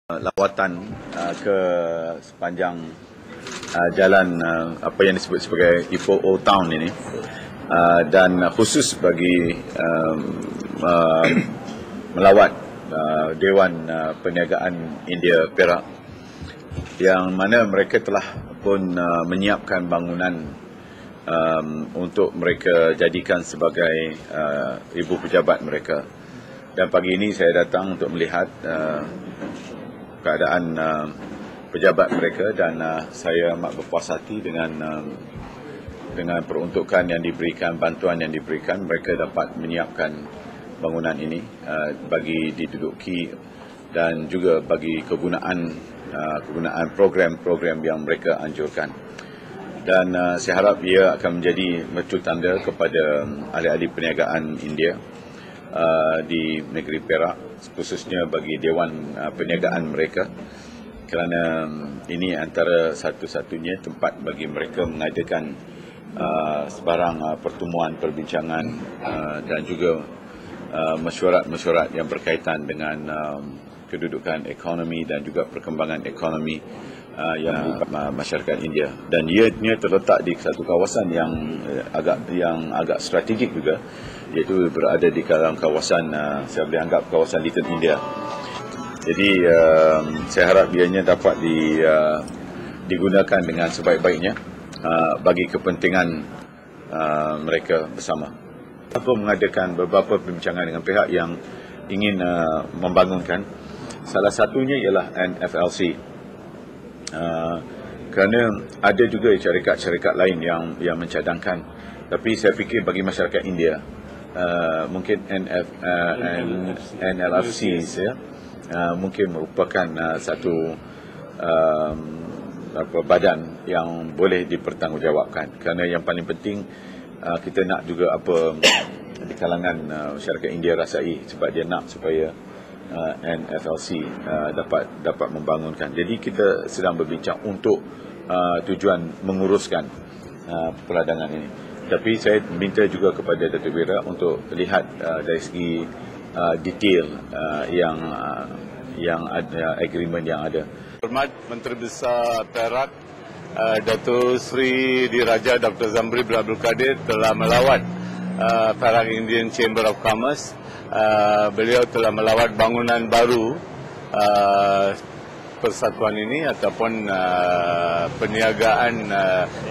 Lawatan ke sepanjang jalan apa yang disebut sebagai Ipoh Old Town ini, dan khusus bagi melawat Dewan Perniagaan India Perak, yang mana mereka telah pun menyiapkan bangunan untuk mereka jadikan sebagai ibu pejabat mereka. Dan pagi ini saya datang untuk melihat keadaan pejabat mereka, dan saya amat berpuas hati dengan peruntukan yang diberikan, bantuan yang diberikan. Mereka dapat menyiapkan bangunan ini bagi diduduki dan juga bagi kegunaan program-program yang mereka anjurkan. Dan saya harap ia akan menjadi mercu tanda kepada ahli-ahli perniagaan India di negeri Perak, khususnya bagi Dewan Perniagaan mereka, kerana ini antara satu-satunya tempat bagi mereka mengadakan sebarang pertemuan, perbincangan dan juga mesyuarat-mesyuarat yang berkaitan dengan kedudukan ekonomi dan juga perkembangan ekonomi yang masyarakat India. Dan ianya terletak di satu kawasan yang agak strategik juga, iaitu berada di dalam kawasan, saya boleh anggap kawasan Little India. Jadi saya harap ianya dapat digunakan dengan sebaik-baiknya bagi kepentingan mereka bersama. Apa mengadakan beberapa perbincangan dengan pihak yang ingin membangunkan. Salah satunya ialah NFLC. Kerana ada juga syarikat-syarikat lain yang mencadangkan, tapi saya fikir bagi masyarakat India mungkin NLFC ya, mungkin merupakan satu badan yang boleh dipertanggungjawabkan, kerana yang paling penting kita nak juga apa di kalangan masyarakat India rasai, sebab dia nak supaya NFLC dapat membangunkan. Jadi kita sedang berbincang untuk tujuan menguruskan peradangan ini. Tapi saya minta juga kepada Datuk Wira untuk lihat dari segi detail yang ada, agreement yang ada. Hormat Menteri Besar Perak Datuk Seri Diraja Dr. Zamri bin Abdul Kadir telah melawat Perak Indian Chamber of Commerce. Beliau telah melawat bangunan baru persatuan ini ataupun perniagaan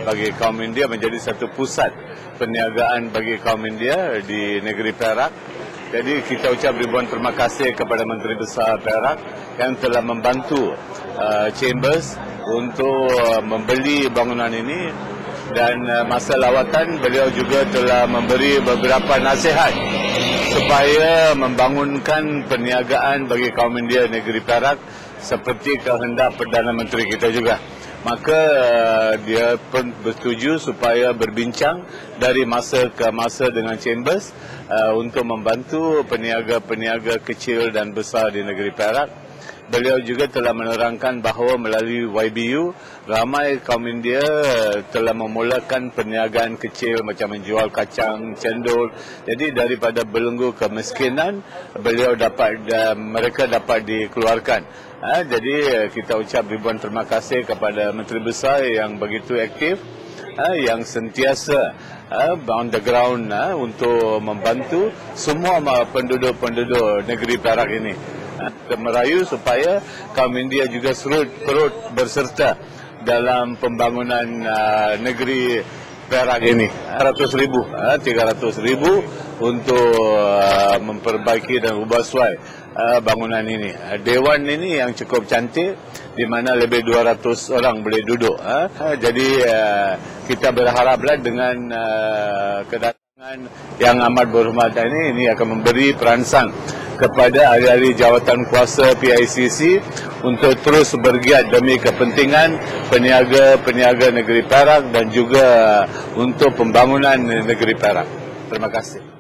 bagi kaum India, menjadi satu pusat perniagaan bagi kaum India di negeri Perak. Jadi kita ucap ribuan terima kasih kepada Menteri Besar Perak yang telah membantu Chambers untuk membeli bangunan ini, dan masa lawatan beliau juga telah memberi beberapa nasihat supaya membangunkan perniagaan bagi kaum India negeri Perak seperti kehendak Perdana Menteri kita juga. Maka dia pun bersetuju supaya berbincang dari masa ke masa dengan Chambers untuk membantu peniaga-peniaga kecil dan besar di negeri Perak. Beliau juga telah menerangkan bahawa melalui YBU, ramai kaum India telah memulakan perniagaan kecil macam menjual kacang, cendol. Jadi daripada belenggu kemiskinan, mereka dapat dikeluarkan. Jadi kita ucap ribuan terima kasih kepada Menteri Besar yang begitu aktif, yang sentiasa on the ground untuk membantu semua penduduk-penduduk negeri Perak ini. Kita merayu supaya kaum India juga turut berserta dalam pembangunan negeri Perak ini. 300,000 untuk memperbaiki dan ubah suai bangunan ini. Dewan ini yang cukup cantik, di mana lebih 200 orang boleh duduk. Jadi kita berharaplah dengan kedatangan yang amat berhormat ini akan memberi perangsang kepada ahli-ahli jawatan kuasa PICC untuk terus bergiat demi kepentingan peniaga-peniaga negeri Perak dan juga untuk pembangunan negeri Perak. Terima kasih.